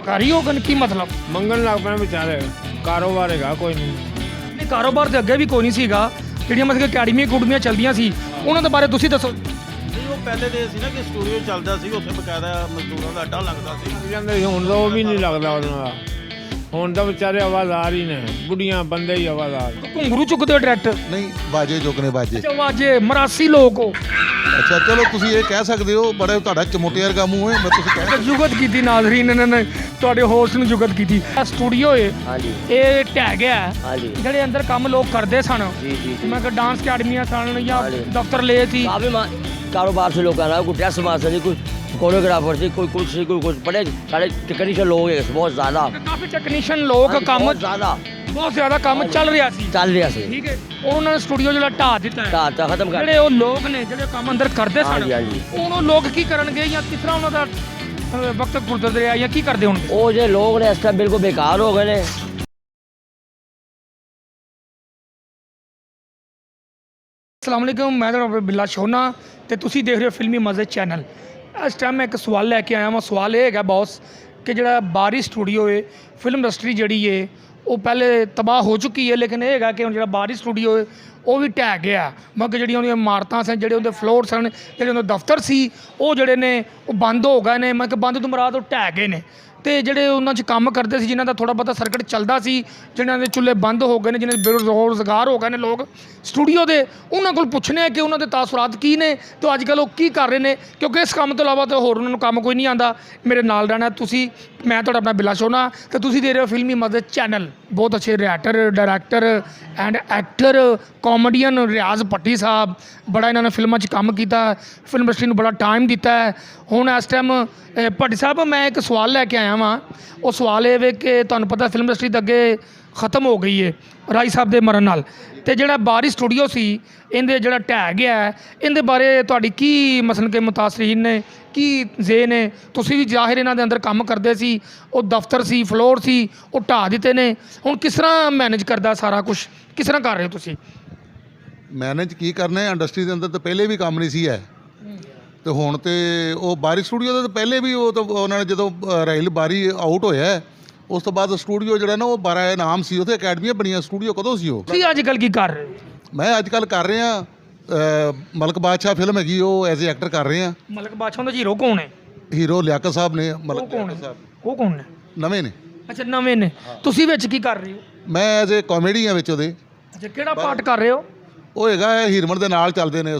ਭਿਖਾਰੀ ਹੋ ਗਏ ਕੀ ਮਤਲਬ? ਮੰਗਣ ਲੱਗ ਪੈਣਾ ਵਿਚਾਰੇ, ਕਾਰੋਬਾਰ ਹੈਗਾ ਕੋਈ ਨਹੀਂ। ਨਹੀਂ ਕਾਰੋਬਾਰ ਦੇ ਅੱਗੇ ਵੀ ਕੋਈ ਨਹੀਂ ਸੀਗਾ, ਜਿਹੜੀਆਂ ਮਤਲਬ ਕਿ ਅਕੈਡਮੀਆਂ ਕੁੜਮੀਆਂ ਚੱਲਦੀਆਂ ਸੀ ਉਹਨਾਂ ਦੇ ਬਾਰੇ ਤੁਸੀਂ ਦੱਸੋ। ਨਹੀਂ ਉਹ ਪਹਿਲੇ ਦੇ ਸੀ ਨਾ ਕਿ ਸਟੂਡੀਓ ਚੱਲਦਾ ਸੀ, ਉੱਥੇ ਬਕਾਇਦਾ ਮਜ਼ਦੂਰਾਂ ਦਾ ਅੱਡਾ ਲੱਗਦਾ ਸੀ। ਕਹਿੰਦੇ ਸੀ, ਹੁਣ ਤਾਂ ਉਹ ਵੀ ਨਹੀਂ ਲੱਗਦਾ ਉਹਨਾਂ ਦਾ। ਹੁਣ ਤਾਂ ਵਿਚਾਰੇ ਆਵਾਜ਼ਾਰ ਹੀ ਨੇ, ਬੁੱਢੀਆਂ ਬੰਦੇ ਹੀ ਆਵਾਜ਼ਾਰ। ਘੁੰਗਰੂ ਚੁੱਕਦੇ ਹੋ ਡਾਇਰੈਕਟ? ਨਹੀਂ ਬਾਜੇ ਚੁੱਕਨੇ ਬਾਜੇ। ਵਾਜੇ ਮਰਾਸੀ ਲੋਕ ਹੋ। ਅੱਛਾ ਚਲੋ ਤੁਸੀਂ ਇਹ ਕਹਿ ਸਕਦੇ ਹੋ, ਬੜੇ ਤੁਹਾਡਾ ਚਮੋਟੇ ਵਰਗਾ ਮੂੰਹ ਹੈ, ਮੈਂ ਤੁਸੀਂ ਕਹਿ ਜੁਗਤ ਕੀਤੀ ਨਾਜ਼ਰੀਨ ਇਹਨਾਂ ਨੇ ਤੁਹਾਡੇ ਹੋਸਟ ਨੂੰ ਜੁਗਤ ਕੀਤੀ। ਇਹ ਸਟੂਡੀਓ ਹੈ ਹਾਂਜੀ ਇਹ ਢਹਿ ਗਿਆ ਹੈ। ਹਾਂਜੀ ਜਿਹੜੇ ਅੰਦਰ ਕੰਮ ਲੋਕ ਕਰਦੇ ਸਨ, जी जी जी ਮੈਂ ਕਿ ਡਾਂਸ ਅਕੈਡਮੀਆਂ ਸਨ ਜਾਂ ਹਾਂਜੀ। ਦਫ਼ਤਰ ਲਏ ਸੀ। काफ़ी कारोबार से लोग आ रहा है, कोई ड्रेस मास्टर से, कोई कोरियोग्राफर से, कोई कुछ से, कोई कुछ बड़े सारे टेक्नीशियन लोग हैं बहुत ज़्यादा। ਕਾਫੀ ਟੈਕਨੀਸ਼ੀਅਨ ਲੋਕ ਕੰਮ बहुत ज़्यादा ਬਹੁਤ ਜ਼ਿਆਦਾ ਕੰਮ ਚੱਲ ਰਿਹਾ ਸੀ। चल रहा से ਠੀਕ ਹੈ ਉਹਨਾਂ ਨੇ ਸਟੂਡੀਓ ਜਿਹੜਾ ਢਾਹ ਦਿੱਤਾ ਹੈ। खत्म कर ਜਿਹੜੇ ਉਹ ਲੋਕ ਨੇ ਜਿਹੜੇ ਕੰਮ ਅੰਦਰ ਕਰਦੇ ਸਨ, ਹਾਂਜੀ, ਹਾਂਜੀ। ਹੁਣ ਉਹ ਲੋਕ ਕੀ ਕਰਨਗੇ ਜਾਂ ਕਿਸ ਤਰ੍ਹਾਂ ਉਹਨਾਂ ਦਾ ਵਕਤ ਗੁਜ਼ਰ ਰਿਹਾ ਜਾਂ ਕੀ ਕਰਦੇ ਹੋਣਗੇ? वो जो लोग ने इस टाइम बिल्कुल बेकार हो गए ने। ਅਸਲਾਮ ਅਲੈਕੁਮ, ਮੈਂ ਤੁਹਾਡਾ ਬਿੱਲਾ ਸ਼ੋਨਾ ਤੇ ਤੁਸੀਂ ਦੇਖ ਰਹੇ ਹੋ ਫਿਲਮੀ ਮਜ਼ੇ ਚੈਨਲ। ਇਸ ਟਾਈਮ ਮੈਂ ਇੱਕ ਸਵਾਲ ਲੈ ਕੇ ਆਇਆ ਹਾਂ। ਸਵਾਲ ਇਹ ਹੈਗਾ ਬੌਸ ਕਿ ਜਿਹੜਾ ਬਾਰੀ ਸਟੂਡੀਓ ਹੈ, ਫਿਲਮ ਇੰਡਸਟਰੀ ਜਿਹੜੀ ਹੈ ਉਹ ਪਹਿਲੇ ਤਬਾਹ ਹੋ ਚੁੱਕੀ ਹੈ, ਲੇਕਿਨ ਇਹ ਹੈਗਾ ਕਿ ਹੁਣ ਜਿਹੜਾ ਬਾਰੀ ਸਟੂਡੀਓ ਹੈ ਉਹ ਵੀ ਢਹਿ ਗਿਆ। ਮਤਲਬ ਜਿਹੜੀਆਂ ਉਹਦੀਆਂ ਇਮਾਰਤਾਂ ਸਨ, ਜਿਹੜੇ ਉਹਦੇ ਫਲੋਰ ਸਨ, ਜਿਹੜੇ ਉਹਦੇ ਦਫ਼ਤਰ ਸੀ, ਉਹ ਜਿਹੜੇ ਨੇ ਉਹ ਬੰਦ ਹੋ ਗਏ ਨੇ। ਮਤਲਬ ਕਿ ਬੰਦ ਤੋਂ ਮੁਰਾਦ ਉਹ ਢਹਿ ਗਏ ਨੇ। ਤੇ ਜਿਹੜੇ ਉਹਨਾਂ 'ਚ ਕੰਮ ਕਰਦੇ ਸੀ, ਜਿਨ੍ਹਾਂ ਦਾ ਥੋੜ੍ਹਾ ਬਹੁਤਾ ਸਰਕਟ ਚੱਲਦਾ ਸੀ, ਜਿਨ੍ਹਾਂ ਦੇ ਚੁੱਲ੍ਹੇ ਬੰਦ ਹੋ ਗਏ ਨੇ, ਜਿਨ੍ਹਾਂ ਦੇ ਬੇਰੁਜ਼ਗਾਰ ਹੋ ਗਏ ਨੇ ਲੋਕ ਸਟੂਡੀਓ ਦੇ, ਉਹਨਾਂ ਕੋਲ ਪੁੱਛਣੇ ਆ ਕਿ ਉਹਨਾਂ ਦੇ ਤਾਸੁਰਾਤ ਕੀ ਨੇ ਤੇ ਅੱਜ ਕੱਲ੍ਹ ਉਹ ਕੀ ਕਰ ਰਹੇ ਨੇ, ਕਿਉਂਕਿ ਇਸ ਕੰਮ ਤੋਂ ਇਲਾਵਾ ਤਾਂ ਹੋਰ ਉਹਨਾਂ ਨੂੰ ਕੰਮ ਕੋਈ ਨਹੀਂ ਆਉਂਦਾ। ਮੇਰੇ ਨਾਲ ਰਹਿਣਾ ਤੁਸੀਂ, ਮੈਂ ਤੁਹਾਡਾ ਆਪਣਾ ਬਿੱਲਾ ਸ਼ੋਨਾ ਤੇ ਤੁਸੀਂ ਦੇ ਰਹੇ ਹੋ ਫਿਲਮੀ ਮਜ਼ੇ ਚੈਨਲ। ਬਹੁਤ ਅੱਛੇ writer, director and actor, comedian Riaz Bhatti Sahib, ਬੜਾ ਇਹਨਾਂ ਨੇ ਫਿਲਮਾਂ 'ਚ ਕੰਮ ਕੀਤਾ, ਫਿਲਮ ਇੰਡਸਟਰੀ ਨੂੰ ਬੜਾ ਟਾਈਮ ਦਿੱਤਾ ਹੈ। ਹੁਣ ਇਸ ਟਾਈਮ ਭੱਟੀ ਸਾਹਿਬ ਮੈਂ ਇੱਕ ਸਵਾਲ ਲੈ ਕੇ ਆਇਆ ਵਾਂ। ਉਹ ਸਵਾਲ ਇਹ ਵੇ ਕਿ ਤੁਹਾਨੂੰ ਪਤਾ ਫਿਲਮ ਇੰਡਸਟਰੀ ਤਾਂ ਅੱਗੇ ਖਤਮ ਹੋ ਗਈ ਹੈ ਰਾਈ ਸਾਹਿਬ ਦੇ ਮਰਨ ਨਾਲ, ਤੇ ਜਿਹੜਾ ਬਾਰੀ ਸਟੂਡੀਓ ਸੀ ਇਹਦੇ ਜਿਹੜਾ ਢਹਿ ਗਿਆ ਹੈ, ਇਹਦੇ ਬਾਰੇ ਤੁਹਾਡੀ ਕੀ ਮਸਲਨ ਕੇ ਮੁਤਾਸਰੀਨ ਨੇ, ਕੀ ਜ਼ੇ ਨੇ? ਤੁਸੀਂ ਵੀ ਜ਼ਾਹਿਰ ਇਹਨਾਂ ਦੇ ਅੰਦਰ ਕੰਮ ਕਰਦੇ ਸੀ, ਉਹ ਦਫ਼ਤਰ ਸੀ, ਫਲੋਰ ਸੀ, ਉਹ ਢਾਹ ਦਿੱਤੇ ਨੇ। ਹੁਣ ਕਿਸ ਤਰ੍ਹਾਂ ਮੈਨੇਜ ਕਰਦਾ ਸਾਰਾ ਕੁਝ, ਕਿਸ ਤਰ੍ਹਾਂ ਕਰ ਰਹੇ ਹੋ ਤੁਸੀਂ? ਮੈਨੇਜ ਕੀ ਕਰਨਾ ਹੈ, ਇੰਡਸਟਰੀ ਦੇ ਅੰਦਰ ਤਾਂ ਪਹਿਲੇ ਵੀ ਕੰਮ ਨਹੀਂ ਸੀ ਹੈ, ਤੇ ਹੁਣ ਤੇ ਉਹ ਬਾਰੀ ਸਟੂਡੀਓ ਦੇ ਤਾਂ ਪਹਿਲੇ ਵੀ ਉਹ ਤਾਂ ਉਹਨਾਂ ਨੇ ਜਦੋਂ ਰਾਈਲ ਬਾਰੀ ਆਊਟ ਹੋਇਆ ਉਸ ਤੋਂ ਬਾਅਦ ਸਟੂਡੀਓ ਜਿਹੜਾ ਨਾ ਉਹ 12 ਨਾਮ ਸੀ, ਉੱਥੇ ਅਕੈਡਮੀਆਂ ਬਣੀਆਂ। ਸਟੂਡੀਓ ਕਦੋਂ ਸੀ ਉਹ? ਤੁਸੀਂ ਅੱਜ ਕੱਲ੍ਹ ਕੀ ਕਰ ਰਹੇ ਹੋ? ਮੈਂ ਅੱਜ ਕੱਲ੍ਹ ਕਰ ਰਿਹਾ ਮਲਕ ਬਾਦਸ਼ਾਹ ਫਿਲਮ ਹੈਗੀ, ਉਹ ਐਜ਼ ਏ ਐਕਟਰ ਕਰ ਰਹੇ ਆ। ਮਲਕ ਬਾਦਸ਼ਾਹ ਦਾ ਹੀਰੋ ਕੌਣ ਹੈ? ਹੀਰੋ ਲਿਆਕਤ ਸਾਹਿਬ ਨੇ। ਉਹ ਮਲਕ ਕੌਣ ਲਿਆਕਤ ਹੈ? ਸਾਹਿਬ ਉਹ ਕੌਣ ਨੇ? ਨਵੇਂ ਨੇ। ਅੱਛਾ ਨਵੇਂ ਨੇ। ਤੁਸੀਂ ਵਿੱਚ ਕੀ ਕਰ ਰਹੇ ਹੋ? ਮੈਂ ਐਜ਼ ਏ ਕਾਮੇਡੀ ਆ ਵਿੱਚ ਉਹਦੇ। ਅੱਛਾ ਕਿਹੜਾ ਪਾਰਟ ਕਰ ਰਹੇ ਹੋ? ਉਹ ਹੈਗਾ ਹੀਰਮਨ ਦੇ ਨਾਲ ਚੱਲਦੇ ਨੇ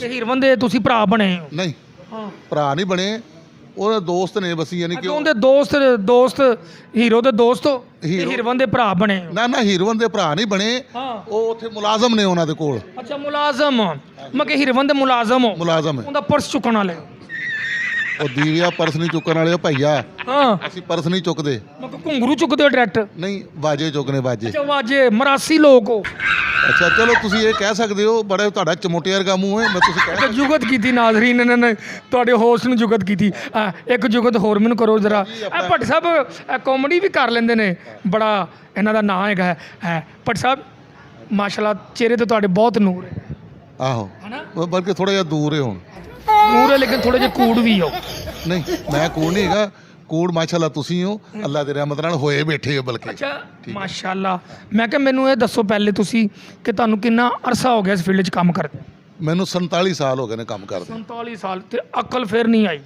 ਤੇ ਹੀਰਵਨ ਦੇ ਤੁਸੀਂ ਭਰਾ ਬਣੇ ਹੋ? ਨਹੀਂ ਹਾਂ। ਭਰਾ ਨਹੀਂ ਬਣੇ, ਉਹਦੇ ਦੋਸਤ ਨੇ ਬਸ, ਯਾਨੀ ਕਿ ਉਹਦੇ ਦੋਸਤ ਹੀਰੋ ਦੇ ਦੋਸਤ ਹੋ ਤੇ ਹੀਰਵਨ ਦੇ ਭਰਾ ਬਣੇ ਹੋ? ਨਾ ਹੀਰੋਇਨ ਦੇ ਭਰਾ ਨਹੀਂ ਬਣੇ, ਹਾਂ। ਉਹ ਉੱਥੇ ਮੁਲਾਜ਼ਮ ਨੇ ਉਹਨਾਂ ਦੇ ਕੋਲ। ਅੱਛਾ ਮੁਲਾਜ਼ਮ। ਮੈਂ ਕਿ ਹੀਰਵਨ ਦੇ ਮੁਲਾਜ਼ਮ ਹੋ? ਮੁਲਾਜ਼ਮ ਹੈ। ਉਹਦਾ ਪਰਸ ਚੁੱਕਣ ਵਾਲੇ ਹੋ? ਉਹ ਦੀਵਿਆ ਪਰਸ ਨਹੀਂ ਚੁੱਕਣ ਵਾਲੇ, ਉਹ ਭਈਆ ਹਾਂ। ਅਸੀਂ ਪਰਸ ਨਹੀਂ ਚੁੱਕਦੇ। ਮੈਂ ਕਿ ਘੁੰਗਰੂ ਚੁੱਕਦੇ ਹੋ ਡਾਇਰੈਕਟ? ਨਹੀਂ ਬਾਜੇ ਚੁੱਕਨੇ ਬਾਜੇ। ਅੱਛਾ ਵਾਜੇ ਮਰਾਸੀ ਲੋਕ ਹੋ। ਅੱਛਾ ਚਲੋ ਤੁਸੀਂ ਇਹ ਕਹਿ ਸਕਦੇ ਹੋ, ਬੜੇ ਤੁਹਾਡਾ ਚਮੋਟੇ ਵਰਗਾ ਮੂੰਹ ਹੈ, ਮੈਂ ਤੁਸੀਂ ਕਹਿ ਜੁਗਤ ਕੀਤੀ ਨਾਜ਼ਰੀਨ ਇਹਨਾਂ ਨੇ ਤੁਹਾਡੇ ਹੋਸਟ ਨੂੰ ਜੁਗਤ ਕੀਤੀ। ਇੱਕ ਜੁਗਤ ਹੋਰ ਮੈਨੂੰ ਕਰੋ ਜ਼ਰਾ। ਭੱਟ ਸਾਹਿਬ ਕਾਮੇਡੀ ਵੀ ਕਰ ਲੈਂਦੇ ਨੇ, ਬੜਾ ਇਹਨਾਂ ਦਾ ਨਾਂ ਹੈਗਾ ਹੈ ਭੱਟ ਸਾਹਿਬ। ਮਾਸ਼ਾਅੱਲਾ ਚਿਹਰੇ ਤੇ ਤੁਹਾਡੇ ਬਹੁਤ ਨੂਰ ਹੈ। ਆਹੋ ਹਨਾ? ਉਹ ਬਲਕਿ ਥੋੜਾ ਜਿਹਾ ਦੂਰ ਹੈ ਹੁਣ। ਨੂਰ ਹੈ ਲੇਕਿਨ ਥੋੜੇ ਜਿਹੇ ਕੂੜ ਵੀ ਹੋ। ਨਹੀਂ ਮੈਂ ਕੂੜ ਨਹੀਂ ਹੈਗਾ, ਕੂੜ ਮਾਸ਼ਾਅੱਲਾ ਤੁਸੀਂ ਹੋ, ਅੱਲਾ ਦੀ ਰਹਿਮਤ ਨਾਲ ਹੋਏ ਬੈਠੇ ਹੋ ਬਲਕਿ। ਅੱਛਾ ਮਾਸ਼ਾਅੱਲਾ। ਮੈਂ ਕਿਹਾ ਮੈਨੂੰ ਇਹ ਦੱਸੋ ਪਹਿਲੇ ਤੁਸੀਂ ਕਿ ਤੁਹਾਨੂੰ ਕਿੰਨਾ ਅਰਸਾ ਹੋ ਗਿਆ ਇਸ ਫੀਲਡ 'ਚ ਕੰਮ ਕਰਦੇ? ਮੈਨੂੰ 47 ਸਾਲ ਹੋ ਗਏ ਨੇ ਕੰਮ ਕਰਦੇ। 47 ਸਾਲ ਤੇ ਅਕਲ ਫਿਰ ਨਹੀਂ ਆਈ?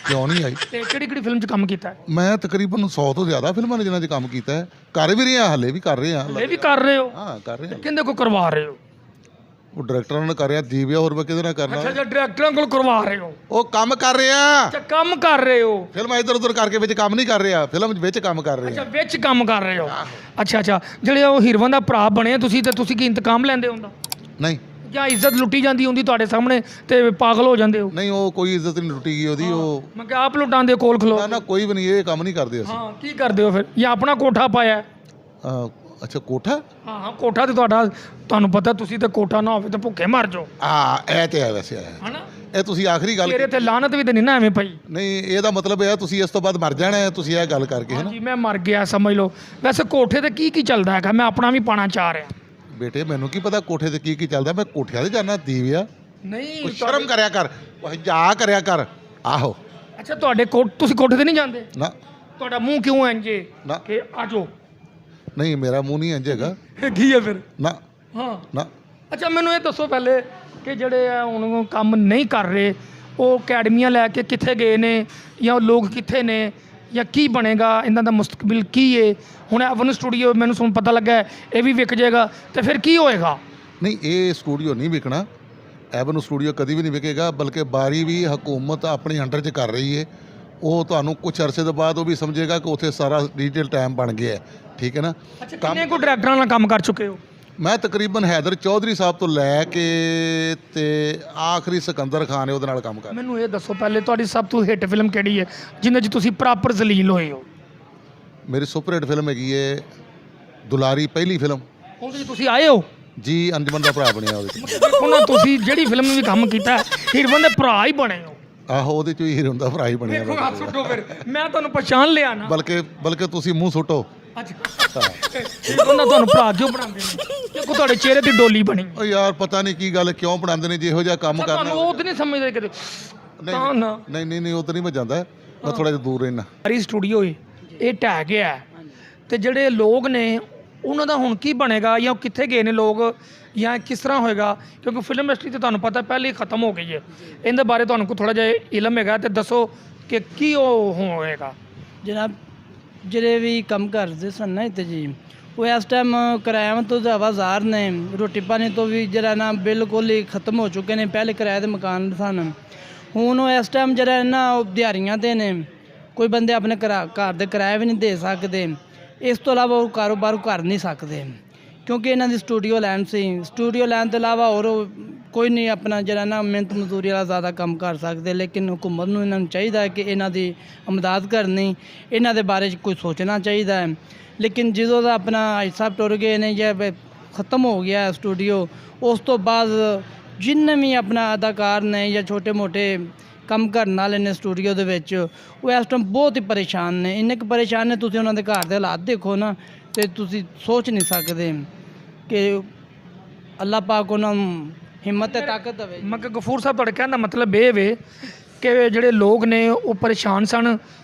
ਕਿਉਂ ਨਹੀਂ ਆਈ? ਤੇ ਕਿਹੜੀ ਕਿਹੜੀ ਫਿਲਮ 'ਚ ਕੰਮ ਕੀਤਾ ਹੈ? ਮੈਂ ਤਕਰੀਬਨ 100 ਤੋਂ ਜ਼ਿਆਦਾ ਫਿਲਮਾਂ ਨੇ ਜਿਨ੍ਹਾਂ 'ਚ ਕੰਮ ਕੀਤਾ ਹੈ। ਕਰ ਵੀ ਰਹੇ ਹਾਂ, ਹਾਲੇ ਵੀ ਕਰ ਰਹੇ ਹਾਂ। ਇਹ ਵੀ ਕਰ ਰਹੇ ਹੋ? ਹਾਂ ਕਰ ਰਹੇ ਹਾਂ। ਕਿੰਦੇ ਕੋ ਕਰਵਾ ਰਹੇ ਹੋ? ਉਹ ਡਾਇਰੈਕਟਰਾਂ ਨੇ ਕਰਿਆ, ਦੀਵਿਆ ਹੋਰ ਮੈਂ ਕਿਹਦੇ ਨਾਲ ਕਰਨਾ? ਅੱਛਾ ਜੇ ਡਾਇਰੈਕਟਰਾਂ ਕੋਲ ਕਰਵਾ ਰਹੇ ਹੋ? ਉਹ ਕੰਮ ਕਰ ਰਿਹਾ, ਅੱਛਾ ਕੰਮ ਕਰ ਰਹੇ ਹੋ? ਫਿਲਮਾਂ ਇੱਧਰ ਉੱਧਰ ਕਰਕੇ ਵਿੱਚ ਕੰਮ ਨਹੀਂ ਕਰ ਰਿਹਾ, ਫਿਲਮ ਵਿੱਚ ਕੰਮ ਕਰ ਰਿਹਾ। ਅੱਛਾ ਵਿੱਚ ਕੰਮ ਕਰ ਰਹੇ ਹੋ। ਅੱਛਾ ਜਿਹੜੇ ਉਹ ਹੀਰਵਨ ਦਾ ਭਰਾ ਬਣੇ ਤੁਸੀਂ ਤੇ ਤੁਸੀਂ ਕੀ ਇੰਤਕਾਮ ਲੈਂਦੇ ਹੁੰਦਾ ਨਹੀਂ ਜਾਂ ਇੱਜ਼ਤ ਲੁੱਟੀ ਜਾਂਦੀ ਹੁੰਦੀ ਤੁਹਾਡੇ ਸਾਹਮਣੇ ਤੇ ਪਾਗਲ ਹੋ ਜਾਂਦੇ ਹੋ? ਨਹੀਂ ਉਹ ਕੋਈ ਇੱਜ਼ਤ ਨਹੀਂ ਲੁੱਟੀ ਗਈ ਉਹਦੀ। ਉਹ ਮੈਂ ਕਿਹਾ ਆਪ ਲੁਟਾਉਂਦੇ ਕੋਲ ਖਲੋ? ਨਾ ਕੋਈ ਵੀ ਨਹੀਂ, ਇਹ ਕੰਮ ਨਹੀਂ ਕਰਦੇ ਅਸੀਂ। ਹਾਂ ਕੀ ਕਰਦੇ ਹੋ ਫਿਰ? ਜਾਂ ਆਪਣਾ ਕੋਠਾ ਪਾਇਆ ਹੈ? ਅੱਛਾ ਕੋਠਾ? ਹਾਂ ਕੋਠਾ ਤੇ ਤੁਹਾਡਾ, ਤੁਹਾਨੂੰ ਪਤਾ ਤੁਸੀਂ ਤੇ ਕੋਠਾ ਨਾ ਹੋਵੇ ਤਾਂ ਭੁੱਖੇ ਮਰ ਜਾਓ। ਇਹ ਤੇ ਹੈ ਵੈਸੇ ਹੈ। ਹਨਾ? ਇਹ ਤੁਸੀਂ ਆਖਰੀ ਗੱਲ ਤੇਰੇ ਤੇ ਲਾਨਤ ਵੀ ਤੇ ਨਹੀਂ ਨਾ ਐਵੇਂ ਪਈ? ਨਹੀਂ ਇਹਦਾ ਮਤਲਬ ਇਹ ਹੈ ਤੁਸੀਂ ਇਸ ਤੋਂ ਬਾਅਦ ਮਰ ਜਾਣਾ ਹੈ, ਤੁਸੀਂ ਇਹ ਗੱਲ ਕਰਕੇ ਹੈ ਨਾ। ਜੀ ਮੈਂ ਮਰ ਗਿਆ ਸਮਝ ਲਓ। ਵੈਸੇ ਕੋਠੇ ਤੇ ਕੀ ਚੱਲਦਾ ਹੈਗਾ? ਮੈਂ ਆਪਣਾ ਵੀ ਪਾਣਾ ਚਾਹ ਰਿਹਾ। ਬੇਟੇ ਮੈਨੂੰ ਕੀ ਪਤਾ ਕੋਠੇ ਤੇ ਕੀ ਚੱਲਦਾ, ਮੈਂ ਕੋਠਿਆਂ ਤੇ ਜਾਣਾ। ਦੀਵਿਆ ਨਹੀਂ ਕੋਈ ਸ਼ਰਮ ਕਰਿਆ ਕਰ, ਜਾ ਕਰਿਆ ਕਰ। ਆਹੋ ਅੱਛਾ ਤੁਹਾਡੇ ਤੁਸੀਂ ਕੋਠੇ ਤੇ ਨਹੀਂ ਜਾਂਦੇ? ਨਾ ਤੁਹਾਡਾ ਮੂੰਹ ਕਿਉਂ ਇੰਜ ਏ ਨਾ ਕਿ ਆਜੋ? ਨਹੀਂ ਮੇਰਾ ਮੂੰਹ ਨਹੀਂ ਇੰਝ ਹੈਗਾ। ਕੀ ਹੈ ਫਿਰ? ਨਾ ਹਾਂ ਨਾ ਅੱਛਾ ਮੈਨੂੰ ਇਹ ਦੱਸੋ ਪਹਿਲੇ ਕਿ ਜਿਹੜੇ ਆ ਹੁਣ ਕੰਮ ਨਹੀਂ ਕਰ ਰਹੇ ਉਹ ਅਕੈਡਮੀਆਂ ਲੈ ਕੇ ਕਿੱਥੇ ਗਏ ਨੇ ਜਾਂ ਉਹ ਲੋਕ ਕਿੱਥੇ ਨੇ ਜਾਂ ਕੀ ਬਣੇਗਾ ਇਹਨਾਂ ਦਾ ਮੁਸਤਕਬਲ ਕੀ ਹੈ? ਹੁਣ ਐਵਨ ਸਟੂਡੀਓ ਮੈਨੂੰ ਸੁਣ ਪਤਾ ਲੱਗਾ ਹੈ, ਇਹ ਵੀ ਵਿਕ ਜਾਏਗਾ ਤੇ ਫਿਰ ਕੀ ਹੋਏਗਾ? ਨਹੀਂ ਇਹ ਸਟੂਡੀਓ ਨਹੀਂ ਵਿਕਣਾ। ਐਵਨ ਸਟੂਡੀਓ ਕਦੀ ਵੀ ਨਹੀਂ ਵਿਕੇਗਾ, ਬਲਕਿ ਬਾਰੀ ਵੀ ਹਕੂਮਤ ਆਪਣੇ ਅੰਡਰ 'ਚ ਕਰ ਰਹੀ ਹੈ। ਉਹ ਤੁਹਾਨੂੰ ਕੁਝ ਅਰਸੇ ਤੋਂ ਬਾਅਦ ਉਹ ਵੀ ਸਮਝੇਗਾ ਕਿ ਉੱਥੇ ਸਾਰਾ ਡਿਜੀਟਲ ਟਾਈਮ ਬਣ ਗਿਆ ਹੈ। ਠੀਕ ਹੈ ਨਾ। ਅੱਛਾ ਕਿੰਨੇ ਕੁ ਡਾਇਰੈਕਟਰਾਂ ਨਾਲ ਕੰਮ ਕਰ ਚੁੱਕੇ ਹੋ? ਮੈਂ ਤਕਰੀਬਨ ਹੈਦਰ ਚੌਧਰੀ ਸਾਹਿਬ ਤੋਂ ਲੈ ਕੇ ਤੇ ਆਖਰੀ ਸਿਕੰਦਰ ਖਾਨ ਹੈ ਉਹਦੇ ਨਾਲ ਕੰਮ ਕਰ। ਮੈਨੂੰ ਇਹ ਦੱਸੋ ਪਹਿਲੇ ਤੁਹਾਡੀ ਸਭ ਤੋਂ ਹਿੱਟ ਫਿਲਮ ਕਿਹੜੀ ਹੈ ਜਿਹਦੇ 'ਚ ਤੁਸੀਂ ਪ੍ਰੋਪਰ ਜ਼ਲੀਲ ਹੋਏ ਹੋ? ਮੇਰੀ ਸੁਪਰ ਹਿੱਟ ਫਿਲਮ ਹੈਗੀ ਹੈ ਦੁਲਾਰੀ, ਪਹਿਲੀ ਫਿਲਮ ਉਹਦੇ 'ਚ ਤੁਸੀਂ ਆਏ ਹੋ ਜੀ, ਅੰਜਮਨ ਦਾ ਭਰਾ ਬਣਿਆ ਉਹਦੇ 'ਚ। ਦੇਖੋ ਨਾ ਤੁਸੀਂ ਜਿਹੜੀ ਫਿਲਮ ਵਿੱਚ ਕੰਮ ਕੀਤਾ ਹੀਰੋਇਨ ਦੇ ਭਰਾ ਹੀ ਬਣੇ ਹੋ। ਆਹੋ ਉਹਦੇ 'ਚ ਹੀ ਹੀਰੋ ਦਾ ਭਰਾ ਹੀ ਬਣਿਆ ਦੇਖੋ ਵਾ। ਹੱਥ ਸੁੱਟੋ ਫਿਰ ਮੈਂ ਤੁਹਾਨੂੰ ਪਛਾਣ ਲਿਆ ਨਾ। ਬਲਕਿ ਤੁਸੀਂ ਮੂੰਹ ਸੁੱਟੋ। ਅੱਛਾ ਉਹਨਾਂ ਤੁਹਾਨੂੰ ਭਰਾ ਕਿਉਂ ਬਣਾਉਂਦੇ ਨੇ? ਦੇਖੋ ਤੁਹਾਡੇ ਚਿਹਰੇ ਤੇ ਡੋਲੀ ਬਣੀ। ਉਹ ਯਾਰ ਪਤਾ ਨਹੀਂ ਕੀ ਗੱਲ ਕਿਉਂ ਬਣਾਉਂਦੇ ਨੇ ਜਿਹੋ ਜਿਹਾ ਕੰਮ ਤੁਹਾਨੂੰ ਕਰਨਾ। ਉਹ ਤੇ ਨਹੀਂ ਸਮਝਦੇ ਕਿਤੇ ਤਾਂ ਨਾ। ਨਹੀਂ ਉਹ ਤਾਂ ਨਹੀਂ ਮੈਂ ਜਾਂਦਾ, ਮੈਂ ਥੋੜਾ ਜਿਹਾ ਦੂਰ ਰਹਿਣਾ। ਸਾਰੀ ਸਟੂਡੀਓ ਇਹ ਢਹਿ ਗਿਆ ਹੈ ਤੇ ਜਿਹੜੇ ਲੋਕ ਨੇ ਉਹਨਾਂ ਦਾ ਹੁਣ ਕੀ ਬਣੇਗਾ ਜਾਂ ਉਹ ਕਿੱਥੇ ਗਏ ਨੇ ਲੋਕ ਜਾਂ ਕਿਸ ਤਰ੍ਹਾਂ ਹੋਏਗਾ? ਕਿਉਂਕਿ ਫਿਲਮ ਇੰਡਸਟਰੀ ਤੇ ਤੁਹਾਨੂੰ ਪਤਾ ਪਹਿਲੇ ਹੀ ਖਤਮ ਹੋ ਗਈ ਹੈ। ਇਹਦੇ ਬਾਰੇ ਤੁਹਾਨੂੰ ਕੋਈ ਥੋੜਾ ਜਿਹਾ ਇਲਮ ਹੈਗਾ ਤੇ ਦੱਸੋ ਕਿ ਕੀ ਉਹ ਹੋਏਗਾ? ਜਨਾਬ ਜਿਹੜੇ ਵੀ ਕੰਮ ਕਰਦੇ ਸਨ ਨਾ ਇੱਥੇ ਜੀ, ਉਹ ਇਸ ਟਾਈਮ ਕਿਰਾਇਆਂ ਤੋਂ ਆਵਾਜ਼ਾਰ ਨੇ, ਰੋਟੀ ਪਾਣੀ ਤੋਂ ਵੀ ਜਿਹੜਾ ਨਾ ਬਿਲਕੁਲ ਹੀ ਖਤਮ ਹੋ ਚੁੱਕੇ ਨੇ। ਪਹਿਲੇ ਕਿਰਾਏ ਦੇ ਮਕਾਨ ਸਨ, ਹੁਣ ਉਹ ਇਸ ਟਾਈਮ ਜਿਹੜਾ ਨਾ ਉਹ ਦਿਹਾੜੀਆਂ 'ਤੇ ਨੇ। ਕੋਈ ਬੰਦੇ ਆਪਣੇ ਘਰ ਦੇ ਕਿਰਾਏ ਵੀ ਨਹੀਂ ਦੇ ਸਕਦੇ। ਇਸ ਤੋਂ ਇਲਾਵਾ ਉਹ ਕਾਰੋਬਾਰ ਕਰ ਨਹੀਂ ਸਕਦੇ ਕਿਉਂਕਿ ਇਹਨਾਂ ਦੀ ਸਟੂਡੀਓ ਲੈਣ ਸੀ। ਸਟੂਡੀਓ ਲੈਣ ਤੋਂ ਇਲਾਵਾ ਹੋਰ ਕੋਈ ਨਹੀਂ ਆਪਣਾ ਜਿਹੜਾ ਨਾ ਮਿਹਨਤ ਮਜ਼ਦੂਰੀ ਵਾਲਾ ਜ਼ਿਆਦਾ ਕੰਮ ਕਰ ਸਕਦੇ। ਲੇਕਿਨ ਹੁਕੂਮਤ ਨੂੰ ਇਹਨਾਂ ਨੂੰ ਚਾਹੀਦਾ ਹੈ ਕਿ ਇਹਨਾਂ ਦੀ ਇਮਦਾਦ ਕਰਨੀ, ਇਹਨਾਂ ਦੇ ਬਾਰੇ 'ਚ ਕੋਈ ਸੋਚਣਾ ਚਾਹੀਦਾ ਹੈ। ਲੇਕਿਨ ਜਦੋਂ ਦਾ ਆਪਣਾ ਹਾਈ ਸਾਹਿਬ ਟੁਰ ਗਏ ਨੇ ਜਾਂ ਖਤਮ ਹੋ ਗਿਆ ਸਟੂਡੀਓ, ਉਸ ਤੋਂ ਬਾਅਦ ਜਿੰਨੇ ਵੀ ਆਪਣਾ ਅਦਾਕਾਰ ਨੇ ਜਾਂ ਛੋਟੇ ਮੋਟੇ ਕੰਮ ਕਰਨ ਵਾਲੇ ਨੇ ਸਟੂਡੀਓ ਦੇ ਵਿੱਚ, ਉਹ ਇਸ ਟਾਈਮ ਬਹੁਤ ਹੀ ਪਰੇਸ਼ਾਨ ਨੇ। ਇੰਨੇ ਕੁ ਪਰੇਸ਼ਾਨ ਨੇ, ਤੁਸੀਂ ਉਹਨਾਂ ਦੇ ਘਰ ਦੇ ਹਾਲਾਤ ਦੇਖੋ ਨਾ ਤੇ ਤੁਸੀਂ ਸੋਚ ਨਹੀਂ ਸਕਦੇ ਕਿ ਅੱਲਾਹ ਪਾਕ ਉਹਨਾਂ ਨੂੰ ਹਿੰਮਤ ਤੇ ਤਾਕਤ ਦੇਵੇ। ਮੈਂ ਕਿ ਗਫੂਰ ਸਾਹਿਬ ਤੁਹਾਡੇ ਕਹਿਣ ਦਾ ਮਤਲਬ ਇਹ ਵੇ ਕਿ ਜਿਹੜੇ ਲੋਕ ਨੇ ਉਹ ਪਰੇਸ਼ਾਨ ਸਨ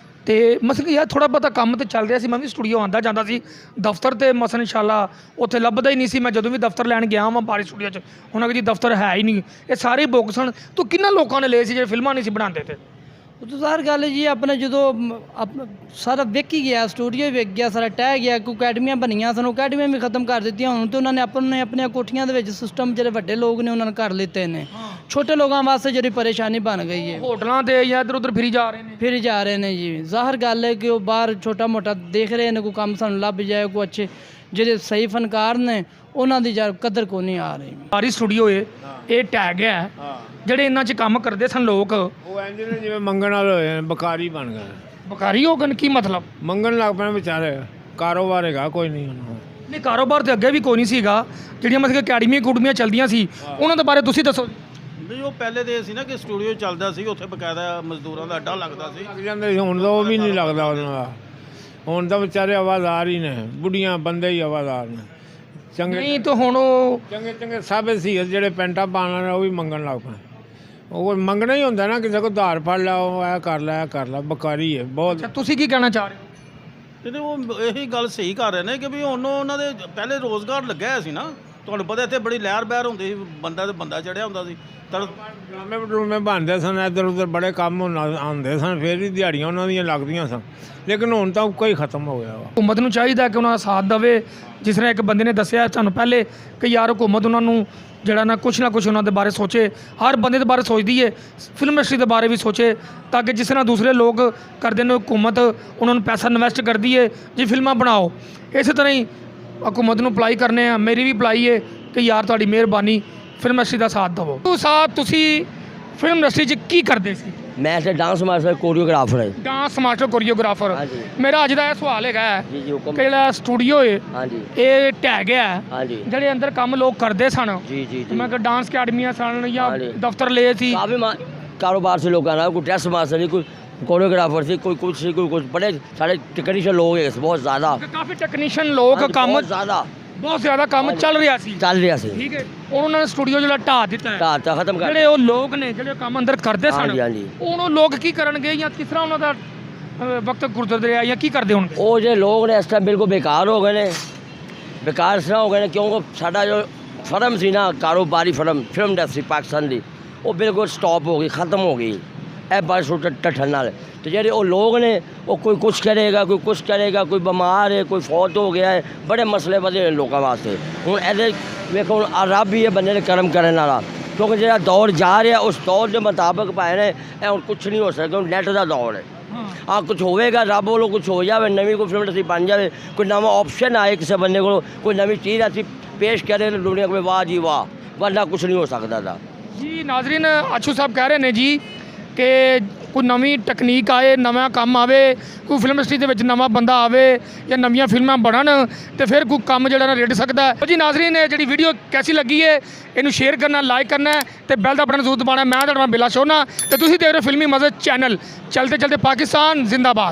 ਤੇ ਮਸਲ ਯਾਰ ਥੋੜਾ ਬਹੁਤਾ ਕੰਮ ਤੇ ਚੱਲ ਰਿਹਾ ਸੀ। ਮੈਂ ਵੀ ਸਟੂਡੀਓ ਆਉਂਦਾ ਜਾਂਦਾ ਸੀ ਦਫ਼ਤਰ ਤੇ ਮਸਲ ਇਨਸ਼ਾਅੱਲਾ ਉੱਥੇ ਲੱਭਦਾ ਹੀ ਨਹੀਂ ਸੀ। ਮੈਂ ਜਦੋਂ ਵੀ ਦਫ਼ਤਰ ਲੈਣ ਗਿਆ ਵਾਂ ਬਾਰੀ ਸਟੂਡੀਓ 'ਚ, ਹੁਣ ਅਗਰ ਜੀ ਦਫ਼ਤਰ ਹੈ ਹੀ ਨਹੀਂ, ਇਹ ਸਾਰੇ ਬੁੱਕ ਸਨ। ਤੂੰ ਕਿੰਨਾ ਲੋਕਾਂ ਨੇ ਲਏ ਸੀ ਜਿਹੜੇ ਫਿਲਮਾਂ ਨਹੀਂ ਸੀ ਬਣਾਉਂਦੇ ਤੇ? ਉਹ ਤਾਂ ਸਾਰ ਗੱਲ ਜੀ ਆਪਣਾ ਜਦੋਂ ਸਾਰਾ ਵਿਕ ਹੀ ਗਿਆ, ਸਟੂਡੀਓ ਵੀ ਵਿਕ ਗਿਆ, ਸਾਰਾ ਟਹਿ ਗਿਆ। ਕੋਈ ਅਕੈਡਮੀਆਂ ਬਣੀਆਂ ਸਨ, ਅਕੈਡਮੀਆਂ ਵੀ ਖਤਮ ਕਰ ਦਿੱਤੀਆਂ। ਹੁਣ ਤਾਂ ਉਹਨਾਂ ਨੇ ਆਪਣੀਆਂ ਕੋਠੀਆਂ ਦੇ ਵਿੱਚ ਸਿਸਟਮ ਜਿਹੜੇ ਵੱਡੇ ਲੋਕ ਨੇ ਉਹਨਾਂ ਨੇ ਕਰ ਲਿੱਤੇ ਨੇ। ਛੋਟੇ ਲੋਕਾਂ ਵਾਸਤੇ ਜਿਹੜੀ ਪਰੇਸ਼ਾਨੀ ਬਣ ਗਈ ਹੈ, ਹੋਟਲਾਂ ਤੇ ਜਾਂ ਇੱਧਰ ਉੱਧਰ ਫਿਰੀ ਜਾ ਰਹੇ ਨੇ। ਫਿਰ ਜਾ ਰਹੇ ਨੇ ਜੀ। ਜ਼ਾਹਰ ਗੱਲ ਹੈ ਕਿ ਉਹ ਬਾਹਰ ਛੋਟਾ ਮੋਟਾ ਦੇਖ ਰਹੇ ਨੇ, ਕੋਈ ਕੰਮ ਸਾਨੂੰ ਲੱਭ ਜਾਏ, ਕੋਈ ਅੱਛੇ ਜਿਹੜੇ ਸਹੀ ਫਨਕਾਰ ਨੇ ਉਹਨਾਂ ਦੀ ਯਾਰ ਕਦਰ ਕੋ ਨਹੀਂ ਆ ਰਹੀ। ਸਾਰੀ ਸਟੂਡੀਓ ਇਹ ਢਹਿ ਗਿਆ ਹੈ। ਜਿਹੜੇ ਇਹਨਾਂ 'ਚ ਕੰਮ ਕਰਦੇ ਸਨ ਲੋਕ, ਉਹ ਇੰਜ ਨੇ ਜਿਵੇਂ ਮੰਗਣ ਵਾਲੇ ਹੋਏ ਨੇ, ਬਕਾਰੀ ਬਣ ਗਏ। ਬਕਾਰੀ ਹੋ ਗਏ? ਕੀ ਮਤਲਬ? ਮੰਗਣ ਲੱਗ ਪਏ ਵਿਚਾਰੇ। ਕਾਰੋਬਾਰ ਹੈਗਾ ਕੋਈ ਨਹੀਂ ਉਹਨਾਂ ਦਾ। ਨਹੀਂ ਕਾਰੋਬਾਰ ਤੇ ਅੱਗੇ ਵੀ ਕੋਈ ਨਹੀਂ ਸੀਗਾ। ਜਿਹੜੀਆਂ ਮਤਲਬ ਅਕੈਡਮੀਆਂ ਕੁੜਮੀਆਂ ਚੱਲਦੀਆਂ ਸੀ ਉਹਨਾਂ ਦੇ ਬਾਰੇ ਤੁਸੀਂ ਦੱਸੋ। ਨਹੀਂ ਉਹ ਪਹਿਲੇ ਦੇ ਸੀ ਨਾ ਕਿ ਸਟੂਡੀਓ ਚੱਲਦਾ ਸੀ, ਉੱਥੇ ਬਕਾਇਦਾ ਮਜ਼ਦੂਰਾਂ ਦਾ ਅੱਡਾ ਲੱਗਦਾ ਸੀ। ਲੱਗ ਜਾਂਦੇ ਸੀ, ਹੁਣ ਤਾਂ ਉਹ ਵੀ ਨਹੀਂ ਲੱਗਦਾ ਉਹਨਾਂ ਦਾ। ਹੁਣ ਤਾਂ ਵਿਚਾਰੇ ਆਵਾਜ਼ਾਰ ਹੀ ਨੇ, ਬੁੱਢੀਆਂ ਬੰਦੇ ਹੀ ਆਵਾਜ਼ਾਰ ਨੇ। ਚੰਗੇ ਨਹੀਂ ਤਾਂ ਹੁਣ ਉਹ ਚੰਗੇ ਸਭ ਸੀ ਜਿਹੜੇ ਪੈਂਟਾਂ ਪਾਉਣ ਵਾਲੇ ਉਹ ਵੀ ਮੰਗਣ ਲੱਗ ਪਏ। ਉਹ ਮੰਗਣਾ ਹੀ ਹੁੰਦਾ ਨਾ, ਕਿਸੇ ਕੋਲ ਧਾਰ ਫੜ ਲਾ, ਉਹ ਇਹ ਕਰ ਲੈ। ਬਕਾਰੀ ਹੈ ਬਹੁਤ। ਅੱਛਾ ਤੁਸੀਂ ਕੀ ਕਹਿਣਾ ਚਾਹ ਰਹੇ ਹੋ? ਤੇ ਉਹ ਇਹੀ ਗੱਲ ਸਹੀ ਕਰ ਰਹੇ ਨੇ ਕਿ ਵੀ ਹੁਣ ਉਹਨਾਂ ਦੇ ਪਹਿਲੇ ਰੋਜ਼ਗਾਰ ਲੱਗਿਆ ਹੋਇਆ ਸੀ ਨਾ। ਤੁਹਾਨੂੰ ਪਤਾ ਇੱਥੇ ਬੜੀ ਲਹਿਰ ਬਹਿਰ ਹੁੰਦੀ ਸੀ, ਬੰਦਾ ਤੇ ਬੰਦਾ ਚੜਿਆ ਹੁੰਦਾ ਸੀ। ਡਰਾਮੇ ਬਣਦੇ ਸਨ, ਇੱਧਰ ਉੱਧਰ ਬੜੇ ਕੰਮ ਆਉਂਦੇ ਸਨ, ਫਿਰ ਵੀ ਦਿਹਾੜੀਆਂ ਉਹਨਾਂ ਦੀਆਂ ਲੱਗਦੀਆਂ ਸਨ। ਲੇਕਿਨ ਹੁਣ ਤਾਂ ਕੋਈ ਖਤਮ ਹੋ ਗਿਆ ਵਾ। ਹੁਕੂਮਤ ਨੂੰ ਚਾਹੀਦਾ ਕਿ ਉਹਨਾਂ ਦਾ ਸਾਥ ਦੇਵੇ। ਜਿਸ ਤਰ੍ਹਾਂ ਇੱਕ ਬੰਦੇ ਨੇ ਦੱਸਿਆ ਤੁਹਾਨੂੰ ਪਹਿਲੇ ਕਿ ਯਾਰ ਹੁਕੂਮਤ ਉਹਨਾਂ ਨੂੰ ਜਿਹੜਾ ਨਾ ਕੁਛ ਉਹਨਾਂ ਦੇ ਬਾਰੇ ਸੋਚੇ। ਹਰ ਬੰਦੇ ਦੇ ਬਾਰੇ ਸੋਚਦੀ ਹੈ, ਫਿਲਮ ਇੰਡਸਟਰੀ ਦੇ ਬਾਰੇ ਵੀ ਸੋਚੇ, ਤਾਂ ਕਿ ਜਿਸ ਤਰ੍ਹਾਂ ਦੂਸਰੇ ਲੋਕ ਕਰਦੇ ਨੇ ਹੁਕੂਮਤ ਉਹਨਾਂ ਨੂੰ ਪੈਸਾ ਇਨਵੈਸਟ ਕਰਦੀ ਹੈ ਜੀ ਫਿਲਮਾਂ ਬਣਾਓ। ਇਸੇ ਤਰ੍ਹਾਂ ਹੀ ਹੁਕੂਮਤ ਨੂੰ ਅਪਲਾਈ ਕਰਨੇ ਆ। ਮੇਰੀ ਵੀ ਅਪਲਾਈ ਹੈ ਕਿ ਯਾਰ ਤੁਹਾਡੀ ਮਿਹਰਬਾਨੀ ਫਿਲਮ ਇੰਡਸਟਰੀ ਦਾ ਸਾਥ ਦੇਵੋ। ਤੁਸੀਂ ਫਿਲਮ ਇੰਡਸਟਰੀ 'ਚ ਕੀ ਕਰਦੇ ਸੀ? मैं से डांस मास्टर कोरियोग्राफर है। Dance master choreographer. ਹਾਂਜੀ। ਮੇਰਾ ਅੱਜ ਦਾ ਇਹ ਸਵਾਲ ਹੈਗਾ जी जी हुक्म। ਕਿ ਜਿਹੜਾ ਸਟੂਡੀਓ ਹੈ हाँ जी ਇਹ ਢਹਿ ਗਿਆ ਹੈ। हाँ जी ਜਿਹੜੇ ਅੰਦਰ ਕੰਮ ਲੋਕ ਕਰਦੇ ਸਨ, जी जी जी ਮੈਂ ਕਿ ਡਾਂਸ ਅਕੈਡਮੀਆਂ ਸਨ ਜਾਂ ਹਾਂਜੀ। ਦਫ਼ਤਰ ਲਏ ਸੀ। काफ़ी कारोबार से लोग आना, कोई ड्रेस मास्टर थी, कोई कोरियोग्राफर थी, कोई कुछ बड़े सारे टेक्नीशियन लोग हैं बहुत ज़्यादा। ਕਾਫੀ ਟੈਕਨੀਸ਼ੀਅਨ ਲੋਕ हाँ जी, ਕੰਮ बहुत ज़्यादा ਬਹੁਤ ਜ਼ਿਆਦਾ ਕੰਮ ਚੱਲ ਰਿਹਾ ਸੀ ਚੱਲ ਰਿਹਾ ਸੀ ਠੀਕ ਹੈ ਹੁਣ ਉਹਨਾਂ ਨੇ ਸਟੂਡੀਓ ਜਿਹੜਾ ਢਾਹ ਦਿੱਤਾ ਹੈ ਤਾਂ ਖਤਮ ਕਰ ਜਿਹੜੇ ਉਹ ਲੋਕ ਨੇ ਜਿਹੜੇ ਕੰਮ ਅੰਦਰ ਕਰਦੇ ਸਨ ਹਾਂਜੀ, ਹਾਂਜੀ। ਹੁਣ ਉਹ ਲੋਕ ਕੀ ਕਰਨਗੇ ਜਾਂ ਕਿਸ ਤਰ੍ਹਾਂ ਉਹਨਾਂ ਦਾ ਵਕਤ ਗੁਜ਼ਰ ਰਿਹਾ ਜਾਂ ਕੀ ਕਰਦੇ ਹੋਣਗੇ ਉਹ ਜਿਹੜੇ ਲੋਕ ਨੇ ਇਸ ਟਾਈਮ ਬਿਲਕੁਲ ਬੇਕਾਰ ਹੋ ਗਏ ਨੇ ਬੇਕਾਰ ਇਸ ਤਰ੍ਹਾਂ ਹੋ ਗਏ ਨੇ ਕਿਉਂਕਿ ਸਾਡਾ ਜੋ ਫਿਲਮ ਸੀ ਨਾ ਕਾਰੋਬਾਰੀ ਫਿਲਮ ਇੰਡਸਟਰੀ ਪਾਕਿਸਤਾਨ ਦੀ ਉਹ ਬਿਲਕੁਲ ਸਟਾਪ ਹੋ ਗਈ ਖਤਮ ਹੋ ਗਈ ਇਹ ਬਾਰਿਸ਼ ਟੱਠਣ ਨਾਲ ਤੇ ਜਿਹੜੇ ਉਹ ਲੋਕ ਨੇ ਉਹ ਕੋਈ ਕੁਛ ਕਰੇਗਾ ਕੋਈ ਕੁਛ ਕਰੇਗਾ ਕੋਈ ਬਿਮਾਰ ਹੈ ਕੋਈ ਫੌਤ ਹੋ ਗਿਆ ਹੈ ਬੜੇ ਮਸਲੇ ਵਧੇ ਨੇ ਲੋਕਾਂ ਵਾਸਤੇ ਹੁਣ ਇਹਦੇ ਵੇਖੋ ਹੁਣ ਰੱਬ ਹੀ ਇਹ ਬੰਦੇ ਨੇ ਕਰਮ ਕਰਨ ਵਾਲਾ ਕਿਉਂਕਿ ਜਿਹੜਾ ਦੌਰ ਜਾ ਰਿਹਾ ਉਸ ਦੌਰ ਦੇ ਮੁਤਾਬਕ ਪਾਏ ਨੇ ਇਹ ਹੁਣ ਕੁਛ ਨਹੀਂ ਹੋ ਸਕਦਾ ਨੈਟ ਦਾ ਦੌਰ ਹੈ ਹਾਂ ਕੁਝ ਹੋਵੇਗਾ ਰੱਬ ਵੱਲੋਂ ਕੁਝ ਹੋ ਜਾਵੇ ਨਵੀਂ ਕੋਈ ਫਿਲਮ ਅਸੀਂ ਬਣ ਜਾਵੇ ਕੋਈ ਨਵਾਂ ਆਪਸ਼ਨ ਆਏ ਕਿਸੇ ਬੰਦੇ ਕੋਲ ਕੋਈ ਨਵੀਂ ਚੀਜ਼ ਅਸੀਂ ਪੇਸ਼ ਕਰੇ ਦੁਨੀਆ ਕੋਲ ਵਾਹ ਜੀ ਵਾਹ ਵਰਨਾ ਕੁਝ ਨਹੀਂ ਹੋ ਸਕਦਾ ਦਾ ਜੀ ਨਾਜ਼ਰੀਨ ਅਛੂ ਸਾਹਿਬ ਕਹਿ ਰਹੇ ਨੇ ਜੀ ਕਿ ਕੋਈ ਨਵੀਂ ਟੈਕਨੀਕ ਆਏ ਨਵਾਂ ਕੰਮ ਆਵੇ ਕੋਈ ਫਿਲਮ ਇੰਡਸਟਰੀ ਦੇ ਵਿੱਚ ਨਵਾਂ ਬੰਦਾ ਆਵੇ ਜਾਂ ਨਵੀਆਂ ਫਿਲਮਾਂ ਬਣਨ ਤੇ ਫਿਰ ਕੋਈ ਕੰਮ ਜਿਹੜਾ ਨਾ ਰਿੜ ਸਕਦਾ ਹੈ ਜੀ ਨਾਜ਼ਰੀਨ ਇਹ ਜਿਹੜੀ ਵੀਡੀਓ ਕੈਸੀ ਲੱਗੀ ਹੈ ਇਹਨੂੰ ਸ਼ੇਅਰ ਕਰਨਾ ਲਾਈਕ ਕਰਨਾ ਤੇ ਬੈਲ ਦਾ ਬਟਨ ਜ਼ਰੂਰ ਦਬਾਉਣਾ ਮੈਂ ਤੁਹਾਡਾ ਬਿੱਲਾ ਸੋਨਾ ਤੇ ਤੁਸੀਂ ਦੇਖ ਰਹੇ ਹੋ ਫਿਲਮੀ ਮਜ਼ੇ ਚੈਨਲ ਚਲਤੇ ਚਲਤੇ ਪਾਕਿਸਤਾਨ ਜ਼ਿੰਦਾਬਾਦ